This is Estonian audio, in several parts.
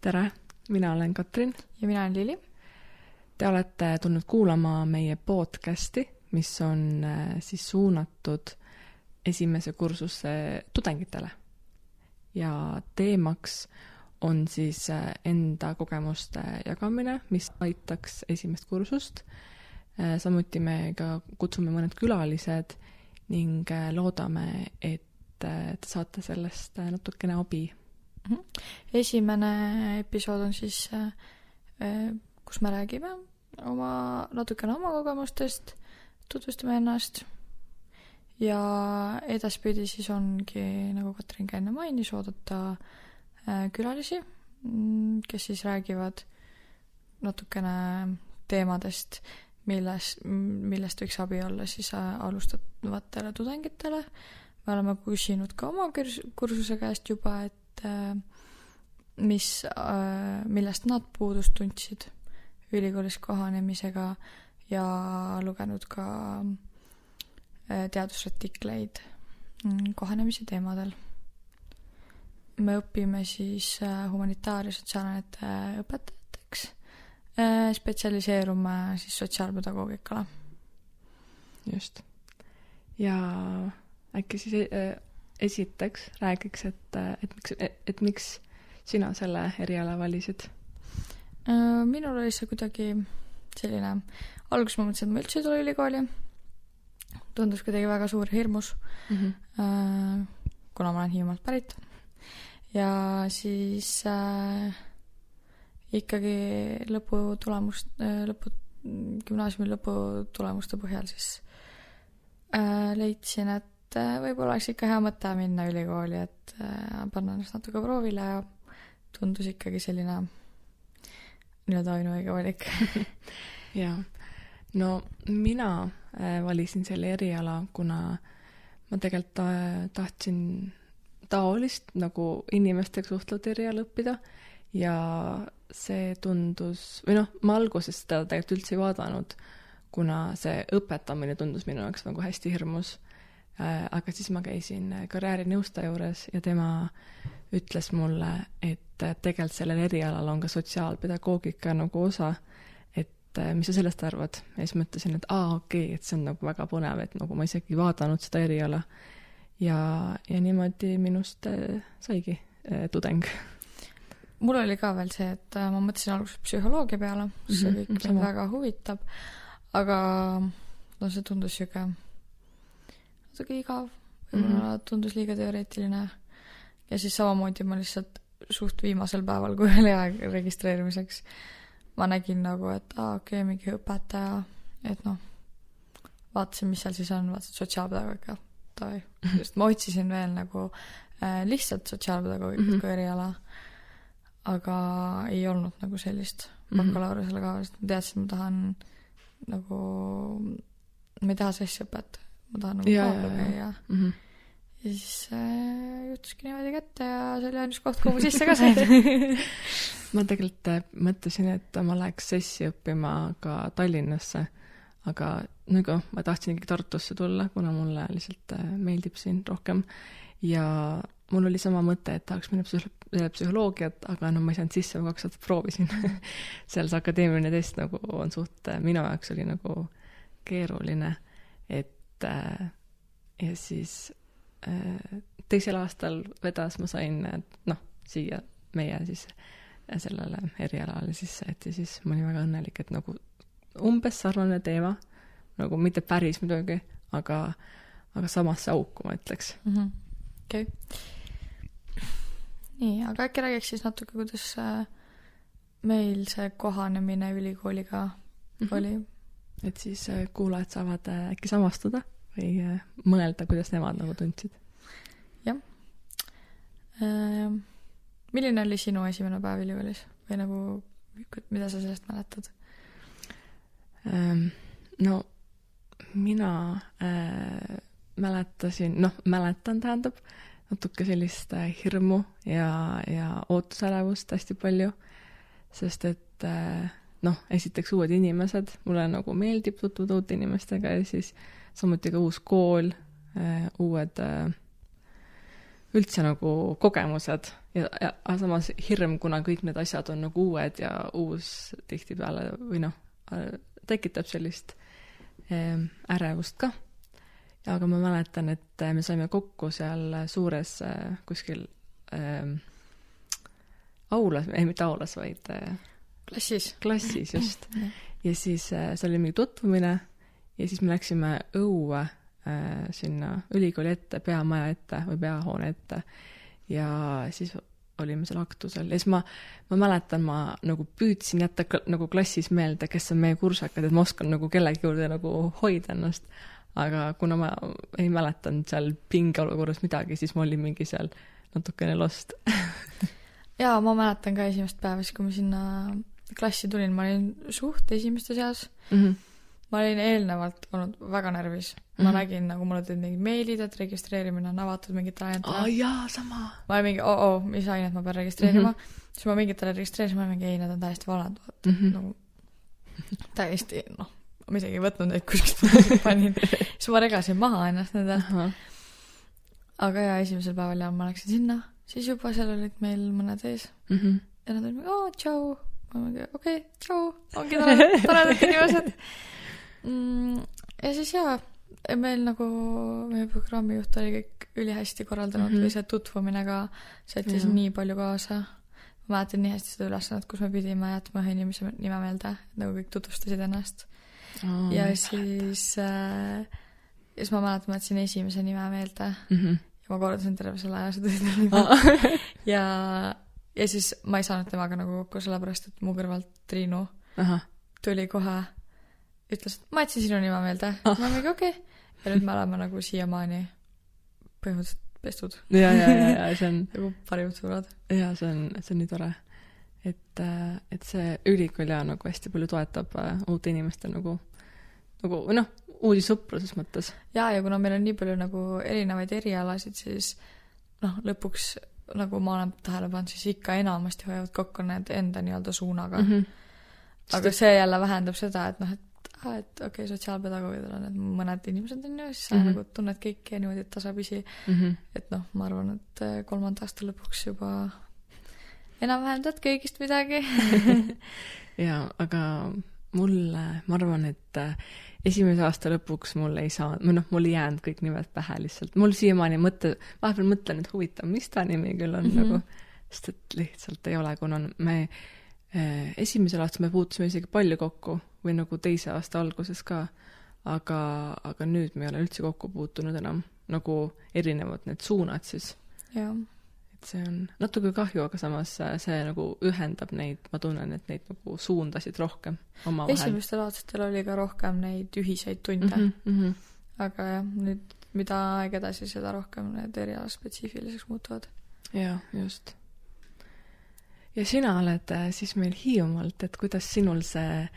Tere, mina olen Katrin. Ja mina olen Lili. Te olete tulnud kuulama meie podcasti, mis on siis suunatud esimese kursuse tudengitele. Ja teemaks on siis enda kogemuste jagamine, mis aitaks esimest kursust. Samuti me ka kutsume mõned külalised ning loodame, et te saate sellest natukene abi. Esimene episood on siis, kus me räägime natukene oma kogemustest, tutvustame ennast ja edaspidi siis ongi, nagu Katrin ka enne mainis, oodata külalisi, kes siis räägivad natukene teemadest, millest võiks abi olla siis alustavatele tudengitele. Me oleme küsinud ka oma kursuse käest juba, et millest nad puudust tundsid ülikoolis kohanemisega ja lugenud ka teadusartikleid kohanemise teemadel. Me õpime siis humanitaar- ja sotsiaalainete õpetajateks, spetsialiseerume siis sotsiaalpedagoogikale. Just. Ja äkki siis esiteks räägiks, et miks sina selle eriala valisid? Minul oli see kuidagi selline, alguses ma mõtlesin, et ma üldse ei tule ülikooli. Tundus kuidagi väga suur hirmus, kuna ma olen Hiiumaalt pärit. Ja siis ikkagi gümnaasiumi lõputulemuste põhjal siis leidsin, et võib-olla oleks ikka hea mõte minna ülikooli, et panna ennast natuke proovile ja tundus ikkagi selline ainuõige valik. Jaa. No mina valisin selle eriala, kuna ma tegelikult tahtsin taolist nagu inimestega suhtlevalt eriala õppida ja see tundus, ma alguses seda tegelikult üldse ei vaadanud, kuna see õpetamine tundus minu jaoks nagu hästi hirmus. Aga siis ma käisin karjäärinõustaja juures ja tema ütles mulle, et tegelikult sellel erialal on ka sotsiaalpedagoogika nagu osa, et mis sa sellest arvad? Ja siis mõtlesin, et okei, et see on nagu väga põnev, et nagu ma isegi ei vaadanud seda eriala ja niimoodi minust saigi tudeng. Mul oli ka veel see, et ma mõtlesin alguses psühholoogia peale, see kõik mind väga huvitab, aga see tundus natuke igav, tundus liiga teoreetiline ja siis samamoodi ma lihtsalt suht viimasel päeval, kui oli aeg registreerimiseks, ma nägin nagu, et okei, mingi õpetaja, et vaatasin, mis seal siis on, vaatasin sotsiaalpedagoogika, just ma otsisin veel nagu lihtsalt sotsiaalpedagoogikat kui eriala, aga ei olnud nagu sellist bakalaureusele ka, sest ma teadsin, et ma tahan nagu, ma ei taha sessiõpet, ma tahan nagu kaablega ja siis juhtuski niimoodi kätte ja see oli ainus koht, kuhu ma sisse ka sain. Ma tegelikult mõtlesin, et ma läheks sessi õppima ka Tallinnasse, aga nagu ma tahtsin ikkagi Tartusse tulla, kuna mulle lihtsalt meeldib siin rohkem ja mul oli sama mõte, et tahaks minna psühholoogiat, aga ma ei saanud sisse, ma 2 aastat proovisin. Seal see akadeemiline test nagu on suht, minu jaoks oli nagu keeruline, et ja siis teisel aastal vedas ma sain siia meie siis sellele erialale sisse, et siis ma olin väga õnnelik, et nagu umbes sarnane teema, nagu mitte päris midagi, aga samasse auku, ma ütleks. Okei. Nii, aga äkki räägiks siis natuke, kuidas meil see kohanemine ülikooliga oli. Et siis kuulajad saavad äkki samastuda või mõelda, kuidas nemad nagu tundsid. Jah. Milline oli sinu esimene päev ülikoolis? Või nagu, mida sa sellest mäletad? No, mina mäletan tähendab natuke sellist hirmu ja ootusärevust hästi palju, sest et esiteks uued inimesed, mulle nagu meeldib tutvuda uute inimestega ja siis samuti ka uus kool, uued üldse nagu kogemused ja samas hirm, kuna kõik need asjad on nagu uued ja uus tihtipeale või noh, tekitab sellist ärevust ka. Aga ma mäletan, et me saime kokku seal suures kuskil aulas, mitte aulas, vaid klassis just. Ja siis see oli mingi tutvumine ja siis me läksime õue sinna ülikooli ette, peamaja ette või peahoone ette ja siis olime seal aktusel ja siis ma mäletan, ma nagu püüdsin jätta nagu klassis meelde, kes on meie kursakad, et ma oskan nagu kellegi juurde nagu hoida ennast, aga kuna ma ei mäletanud seal pingeolukorras midagi, siis ma olin mingi seal natukene lost. Jaa, ma mäletan ka esimest päevas, kui ma sinna klassi tulin, ma olin suht esimeste seas. Ma olin eelnevalt olnud väga närvis. Ma nägin, nagu mulle tulid mingid meilid, et registreerimine on avatud mingitele ainetele. Jaa, sama. Ma olin mingi, mis ainet ma pean registreerima. Siis ma mingitele registreerisin, ma olin mingi, ei, need on täiesti valad. Nagu, täiesti, noh, ma isegi ei võtnud neid kuskilt panin. Siis ma regasin maha ennast nendelt. Aga ja esimesel päeval ja ma läksin sinna. Siis juba seal olid meil mõned ees. Ja nad olid mingi, tšau. Ma mingi, okei, tšau. Ongi toredad inimesed. Ja siis meil nagu meie programmijuht oli kõik ülihästi korraldanud või see tutvumine ka sättis nii palju kaasa. Ma mäletan nii hästi seda ülesannet, kus me pidime jätma ühe inimese nime meelde, nagu kõik tutvustasid ennast. Ja siis ma mäletan, ma jätsin esimese nime meelde ja ma kordasin terve selle aja seda nime. Ja siis ma ei saanud temaga nagu kokku, sellepärast, et mu kõrvalt Triinu tuli kohe, ütles, et ma jätsin sinu nime meelde. Ma mingi okei. Ja nüüd me oleme nagu siiamaani põhimõtteliselt pestud. Ja, see on nagu parimad sõbrad. Ja, see on nii tore. Et see ülikool ja nagu hästi palju toetab uute inimeste nagu noh, uusi sõpruses mõttes. Ja kuna meil on nii palju nagu erinevaid erialasid, siis noh, lõpuks nagu ma olen tähele pannud, siis ikka enamasti hoiavad kokku need enda nii-öelda suunaga. Aga see jälle vähendab seda, et noh, et okei, sotsiaalpedagoogidel on need mõned inimesed on ju, siis sa nagu tunned kõiki ja niimoodi tasapisi. Et noh, ma arvan, et 3. aasta lõpuks juba enam-vähem tead kõigist midagi. Ja, aga ma arvan, et esimese aasta lõpuks mul ei saa, mul ei jäänud kõik nimed pähe lihtsalt. Mul siiamaani vahepeal mõtlen, et huvitav, mis ta nimi küll on nagu, sest et lihtsalt ei ole, kuna me esimesel aastal me puutusime isegi palju kokku või nagu teise aasta alguses ka, aga nüüd me ei ole üldse kokku puutunud enam nagu erinevad need suunad siis. Ja. Et see on natuke kahju, aga samas see nagu ühendab neid, ma tunnen, et neid nagu suundasid rohkem oma vahel. Esimestel aastatel oli ka rohkem neid ühiseid tunde. Aga jah, nüüd mida aeg edasi, seda rohkem need erialaspetsiifiliseks muutuvad. Ja, just. Ja sina oled siis meil Hiiumaalt, et kuidas sinul see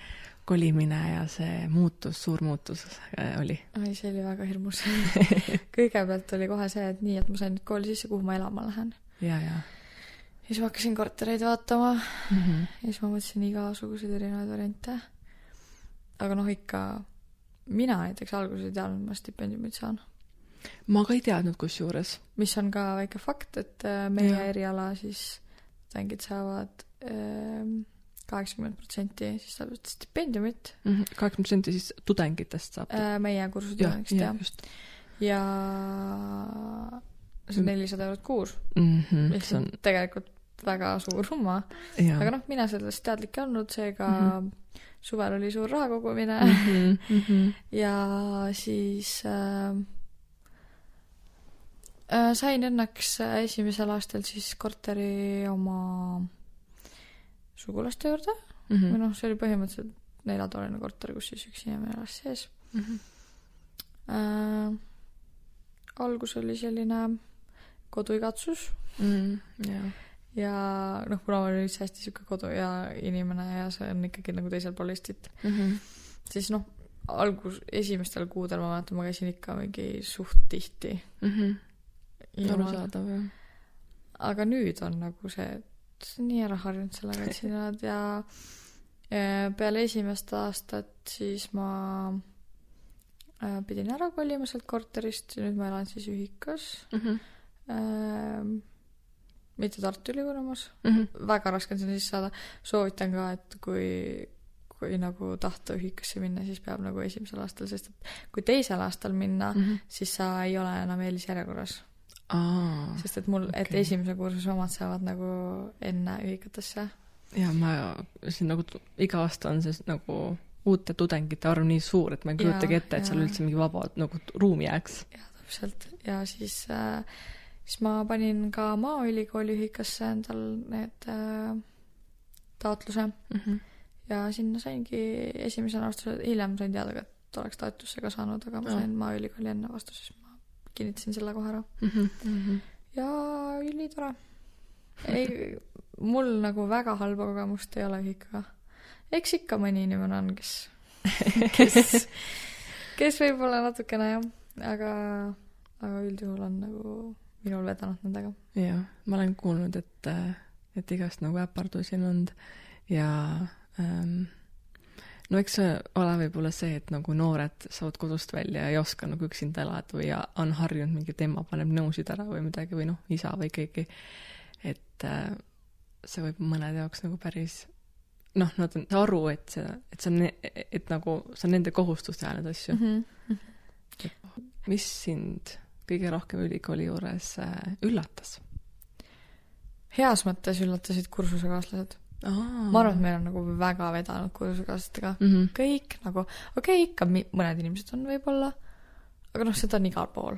kolimine ja see suur muutus oli? Ai, see oli väga hirmus. Kõigepealt oli kohe see, et nii, et ma sain nüüd kooli sisse, kuhu ma elama lähen. Ja. Ja siis ma hakkasin kortereid vaatama. Ja siis ma mõtlesin igasuguseid erinevaid variante. Aga noh, ikka mina näiteks alguses ei teadnud, ma stipendiumid saan. Ma ka ei teadnud kusjuures. Mis on ka väike fakt, et meie eriala siis tängid saavad 80% siis saab stipendiumit. 80% siis tudengitest saab? Meie kursutudengist, jah. Ja see on 400 eurot kuus. Mis on tegelikult väga suur summa. Aga noh, mina sellest teadlik ei olnud, seega suvel oli suur raha kogumine. Ja siis sain õnneks esimesel aastal siis korteri oma sugulaste juurde. Või noh, see oli põhimõtteliselt 4-toaline korter, kus siis üks inimene elas sees. Algus oli selline koduigatsus. Ja noh, kuna ma olin hästi siuke kodu ja inimene ja see on ikkagi nagu teisel pool Eestit. Siis noh, esimestel kuudel ma mäletan, ma käisin ikka mingi suht tihti. Arusaadav, jah. Aga nüüd on nagu see, et nii ära harjunud sellega, et siin oled ja peale esimest aastat siis ma pidin ära kolima sealt korterist ja nüüd ma elan siis ühikas. mitte Tartu Ülikoolimas. -hmm. Väga raske on sinna sisse saada. Soovitan ka, et kui nagu tahta ühikasse minna, siis peab nagu esimesel aastal, sest et kui teisel aastal minna, siis sa ei ole enam eelisjärjekorras. Sest et et esimese kursuse omad saavad nagu enne ühikatesse. Ja ma siin nagu iga aasta on see nagu uute tudengite arv nii suur, et ma ei kujutagi ette, et seal üldse mingi vaba nagu ruumi jääks. Ja, täpselt. Ja siis ma panin ka Maaülikooli ühikasse endal need taotluse. Ja sinna saingi esimesel aastal, hiljem sain teada, et oleks taotlusse ka saanud, aga ma sain Maaülikooli enne vastu, siis ma kinnitasin selle kohe ära. Ja ülitore. Ei, mul nagu väga halba kogemust ei ole ühikaga. Eks ikka mõni inimene on, kes võib olla natukene jah, aga üldjuhul on nagu minul vedanud nendega. Jah, ma olen kuulnud, et igast nagu äpardusi on olnud ja no eks see ole võib-olla see, et nagu noored saavad kodust välja ja ei oska nagu üksinda elada või on harjunud mingi tema paneb nõusid ära või midagi või isa või keegi, et see võib mõnede jaoks nagu päris nad on aru, et nagu see on nende kohustus teha need asju. Mis sind kõige rohkem ülikooli juures üllatas? Heas mõttes üllatasid kursusekaaslased. Ma arvan, et meil on nagu väga vedanud kursusekaaslastega. Kõik nagu, ikka mõned inimesed on võib-olla, aga seda on igal pool.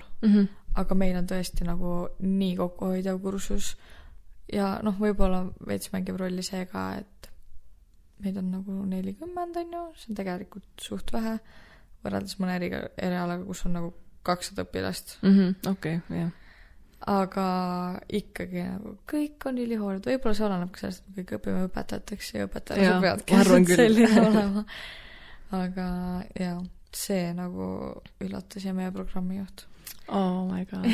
Aga meil on tõesti nagu nii kokkuhoidav kursus ja võib-olla veits mängib rolli see ka, et meid on nagu 40 on ju, see on tegelikult suht vähe võrreldes mõne erialaga, kus on nagu 200 õpilast. Jah. Aga ikkagi nagu kõik on ülihoold. Võib-olla see oleneb ka sellest, et kõik õpime õpetajateks ja õpetajad peavad selline olema. Aga jah, see nagu üllatas ja meie programmijuht. Oh my god,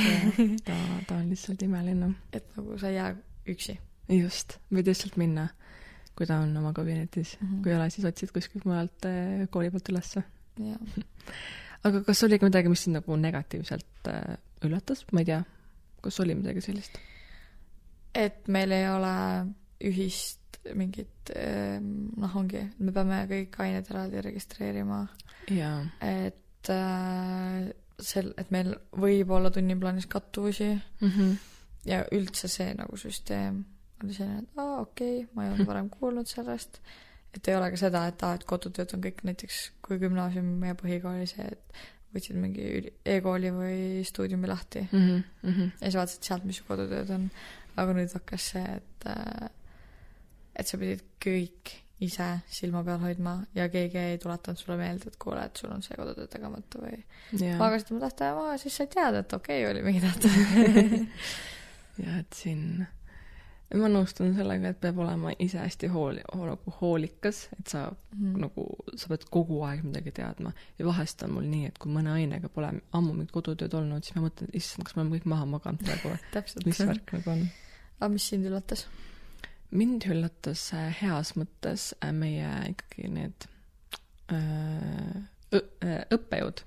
ta on lihtsalt imeline. Et nagu sa ei jää üksi. Just, võid lihtsalt minna, kui ta on oma kabinetis. Kui ei ole, siis otsid kuskilt mujalt kooli poolt ülesse. Aga kas oli ka midagi, mis sind nagu negatiivselt üllatas? Ma ei tea, kas oli midagi sellist? Et meil ei ole ühist mingit, ongi, me peame kõik ained eraldi registreerima. Et meil võib olla tunniplaanis kattuvusi ja üldse see nagu süsteem oli selline, et ma ei ole varem kuulnud sellest, et ei ole ka seda, et kodutööd on kõik näiteks, kui gümnaasium ja põhikooli see, et võtsid mingi e-kooli või stuudiumi lahti ja siis vaatasid sealt, mis kodutööd on, aga nüüd hakkas see, et sa pidid kõik ise silma peal hoidma ja keegi ei tuletanud sulle meelde, et kuule, et sul on see kodutööd tegemata või magasid oma tähtaja maha, siis sa tead, et oli mingi tähtaja. Ja et siin ma nõustun sellega, et peab olema ise hästi hoolikas, et sa pead kogu aeg midagi teadma ja vahest on mul nii, et kui mõne ainega pole ammu mingit kodutööd olnud, siis ma mõtlen, et issand, kas ma olen kõik maha maganud praegu, mis värk nagu on. Aga mis sind üllatas? Mind üllatas heas mõttes meie ikkagi need õppejõud,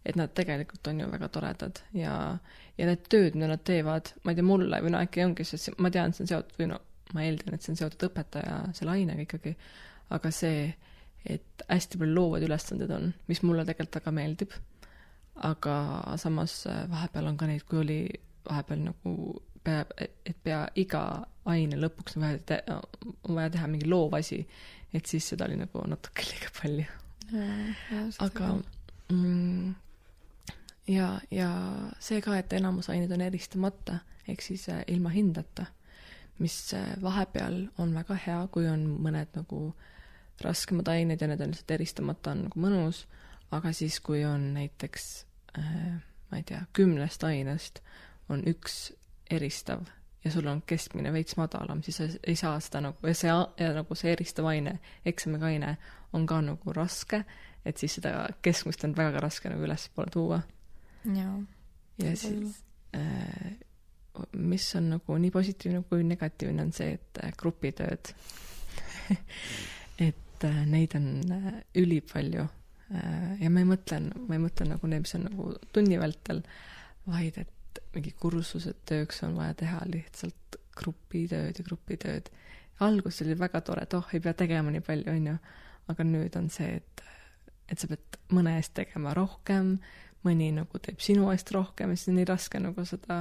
et nad tegelikult on ju väga toredad ja need tööd, mida nad teevad, ma ei tea, mulle või äkki ongi, sest ma tean, see on seotud või ma eeldan, et see on seotud õpetaja selle ainega ikkagi, aga see, et hästi palju loovad ülesanded on, mis mulle tegelikult väga meeldib, aga samas vahepeal on ka neid, kui oli vahepeal nagu pea iga aine lõpuks on vaja teha mingi loov asi, et siis seda oli nagu natuke liiga palju. Aga ja see ka, et enamus ained on eristamata, ehk siis ilma hindata, mis vahepeal on väga hea, kui on mõned nagu raskemad ained ja need on lihtsalt eristamata, on nagu mõnus, aga siis kui on näiteks ma ei tea, 10 ainest on üks eristav ja sul on keskmine veits madalam, siis sa ei saa seda nagu, ja nagu see eristav aine, eksamiga aine on ka nagu raske, et siis seda keskmist on väga raske nagu üles poole tuua. Ja siis mis on nagu nii positiivne kui negatiivne on see, et grupitööd et neid on ülipalju ja ma ei mõtle nagu need, mis on nagu tunni vältel, vaid et mingi kursused tööks on vaja teha lihtsalt grupitööd. Alguses oli väga tore, et ei pea tegema nii palju, on ju. Aga nüüd on see, et sa pead mõne eest tegema rohkem, mõni nagu teeb sinu eest rohkem ja siis on nii raske nagu seda,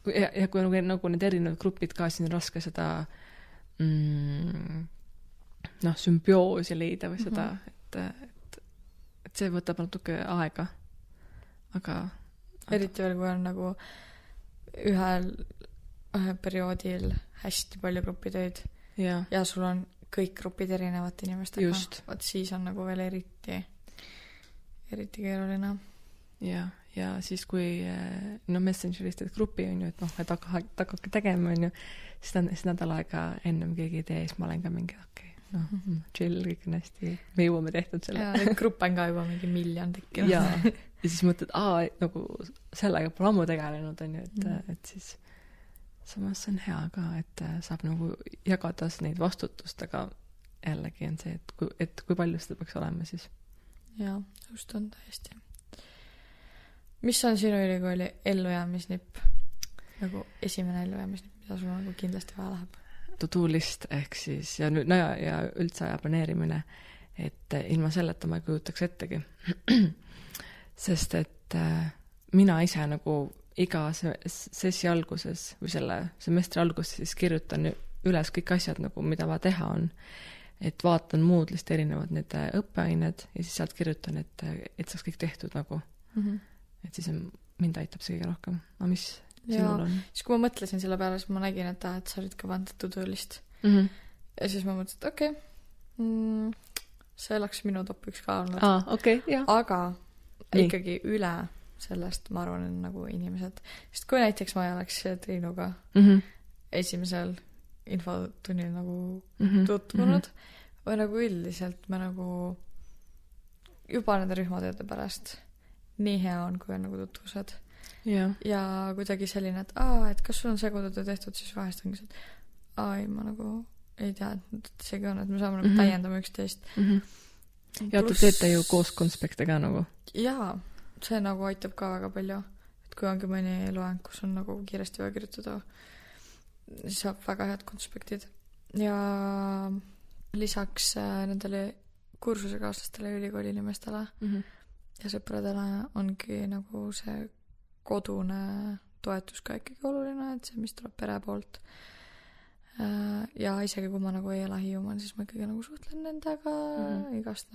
ja kui nagu need erinevad grupid ka, siis on raske seda sümbioosi leida või seda, et see võtab natuke aega. Aga eriti veel, kui on nagu ühel perioodil hästi palju grupitöid ja sul on kõik grupid erinevate inimestega. Vaat siis on nagu veel eriti keeruline. Ja siis kui Messengerist teed grupi, on ju, et hakkabki tegema, on ju, siis nädal aega ennem keegi ei tee, siis ma olen ka mingi chill, kõik on hästi, me jõuame tehtud selle. Ja need grupp on ka juba mingi 1 miljon tekkinud. Ja siis mõtled, nagu sellega pole ammu tegelenud, on ju, et siis samas on hea ka, et saab nagu jagada neid vastutust, aga jällegi on see, et kui palju seda peaks olema siis. Ja, just on täiesti. Mis on sinu ülikooli ellujäämisnipp? Nagu esimene ellujäämisnipp, mida sul nagu kindlasti vaja läheb? To-do list ehk siis, ja üldse aja planeerimine, et ilma selleta ma ei kujutaks ettegi. Sest et mina ise nagu iga sessi alguses või selle semestri alguses siis kirjutan üles kõik asjad, nagu, mida vaja teha on. Et vaatan Moodle'ist erinevad need õppeained ja siis sealt kirjutan, et saaks kõik tehtud nagu. Et siis mind aitab see kõige rohkem. Aga mis sinul on? Siis kui ma mõtlesin selle peale, siis ma nägin, et sa olid ka pandud to-do list. Ja siis ma mõtlesin, et see oleks minu top 1 ka olnud. Aga ikkagi üle sellest, ma arvan, on nagu inimesed. Sest kui näiteks ma ei oleks Triinuga esimesel infotunnil nagu tutvunud või nagu üldiselt me nagu juba nende rühmatööde pärast nii hea on, kui on nagu tutvused. Ja kuidagi selline, et kas sul on see kodutöö tehtud, siis vahest ongi see, et ma nagu ei tea, et isegi on, et me saame nagu täiendama üksteist. Ja te teete ju koos konspekte ka nagu. Jaa, see nagu aitab ka väga palju. Et kui ongi mõni loeng, kus on nagu kiiresti vaja kirjutada, siis saab väga head konspektid. Ja lisaks nendele kursusekaaslastele ülikooli inimestele ja sõpradele ongi nagu see kodune toetus ka ikkagi oluline, et see, mis tuleb pere poolt. Ja isegi kui ma nagu ei ela Hiiumaal, siis ma ikkagi nagu suhtlen nendega igast,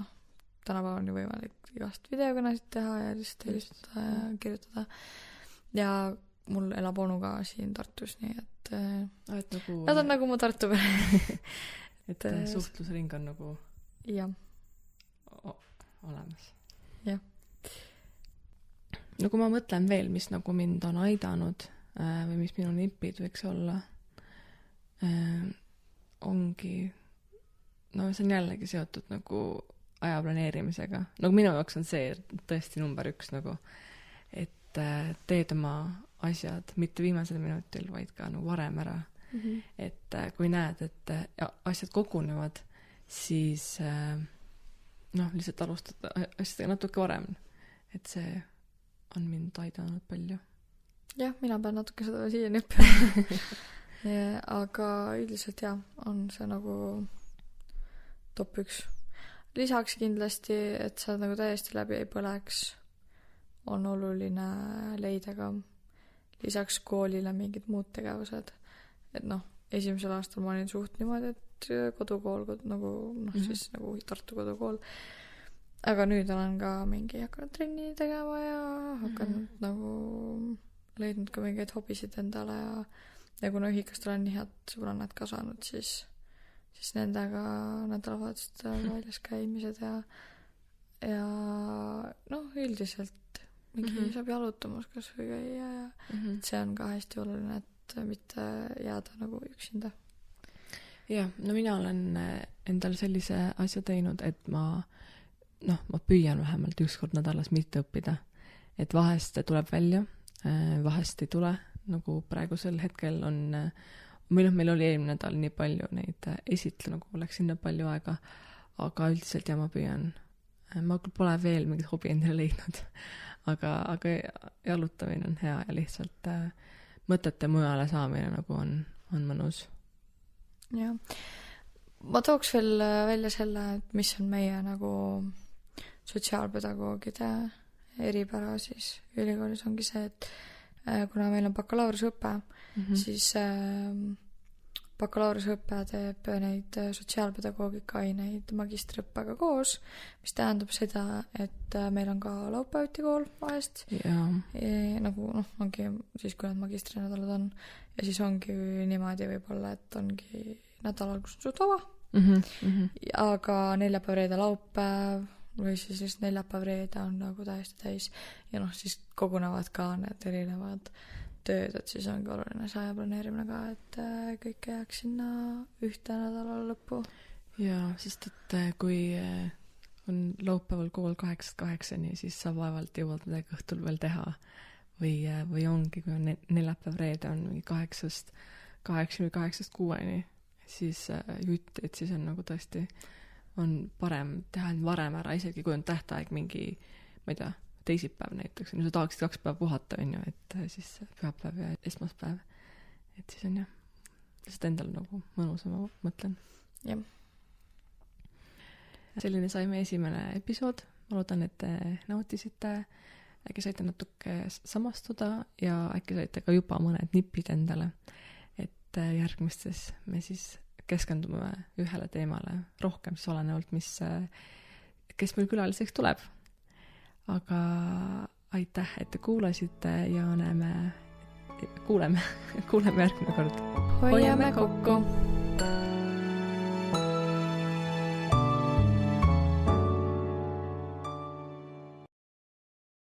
tänapäeval on ju võimalik igast videokõnesid teha ja lihtsalt helistada ja kirjutada. Ja mul elab onu ka siin Tartus, nii et nagu... nad on nagu mu Tartu pere. et suhtlusring on nagu olemas. Jah. No kui ma mõtlen veel, mis nagu mind on aidanud või mis minu nipid võiks olla, ongi, see on jällegi seotud nagu aja planeerimisega. Nagu minu jaoks on see tõesti number 1 nagu, et teed oma asjad mitte viimasel minutil, vaid ka nagu varem ära. Et kui näed, et asjad kogunevad, siis lihtsalt alustada asjadega natuke varem. Et see on mind aidanud palju. Jah, mina pean natuke seda siiani õppima. Aga üldiselt on see nagu top 1. Lisaks kindlasti, et sa nagu täiesti läbi ei põleks, on oluline leida ka lisaks koolile mingid muud tegevused. Et esimesel aastal ma olin suht niimoodi, et kodukool nagu, siis nagu Tartu kodukool. Aga nüüd olen ka mingi hakanud trenni tegema ja hakanud nagu leidnud ka mingeid hobisid endale ja kuna ühikast olen nii head sõbrannad ka saanud, siis nendega nädalavahetused väljas käimised ja üldiselt mingi saab jalutamas kas või käia ja see on ka hästi oluline, et mitte jääda nagu üksinda. Jah, mina olen endal sellise asja teinud, et ma püüan vähemalt 1 kord nädalas mitte õppida. Et vahest tuleb välja, vahest ei tule, nagu praegusel hetkel on, meil oli eelmine nädal nii palju neid esitle, nagu läks sinna palju aega, aga üldiselt ma püüan. Ma pole veel mingit hobi endale leidnud, aga jalutamine on hea ja lihtsalt mõtete mujale saamine nagu on mõnus. jah. Ma tooks veel välja selle, et mis on meie nagu sotsiaalpedagoogide eripära siis ülikoolis ongi see, et kuna meil on bakalaureuseõpe, siis bakalaureuseõpe teeb neid sotsiaalpedagoogika aineid magistriõppega koos, mis tähendab seda, et meil on ka laupäeviti kool vahest. Nagu ongi siis, kui need magistrinädalad on. Ja siis ongi niimoodi võib-olla, et ongi nädalal, kus on suht vaba. Aga neljapäev, reede, laupäev või siis neljapäev, reede on nagu täiesti täis. Ja siis kogunevad ka need erinevad tööd, et siis ongi oluline see aja planeerimine ka, et kõik jääks sinna ühte nädala lõppu. Jaa, sest et kui on laupäeval kool 8-8, siis sa vaevalt jõuad midagi õhtul veel teha. Või ongi, kui on neljapäev, reede on mingi 8-8 või 8-6, siis jutt, et siis on nagu tõesti on parem teha varem ära, isegi kui on tähtaeg mingi, ma ei tea, teisipäev näiteks, sa tahaksid 2 päeva puhata, on ju, et siis pühapäev ja esmaspäev, et siis on jah, lihtsalt endal nagu mõnus, ma mõtlen. Jah. Selline sai meie esimene episood, ma loodan, et te nautisite, äkki saite natuke samastuda ja äkki saite ka juba mõned nipid endale, et järgmistes me siis keskendume ühele teemale rohkem, siis olenevalt, kes meil külaliseks tuleb. Aga aitäh, et te kuulasite ja kuuleme järgmine kord. Hoiame kokku!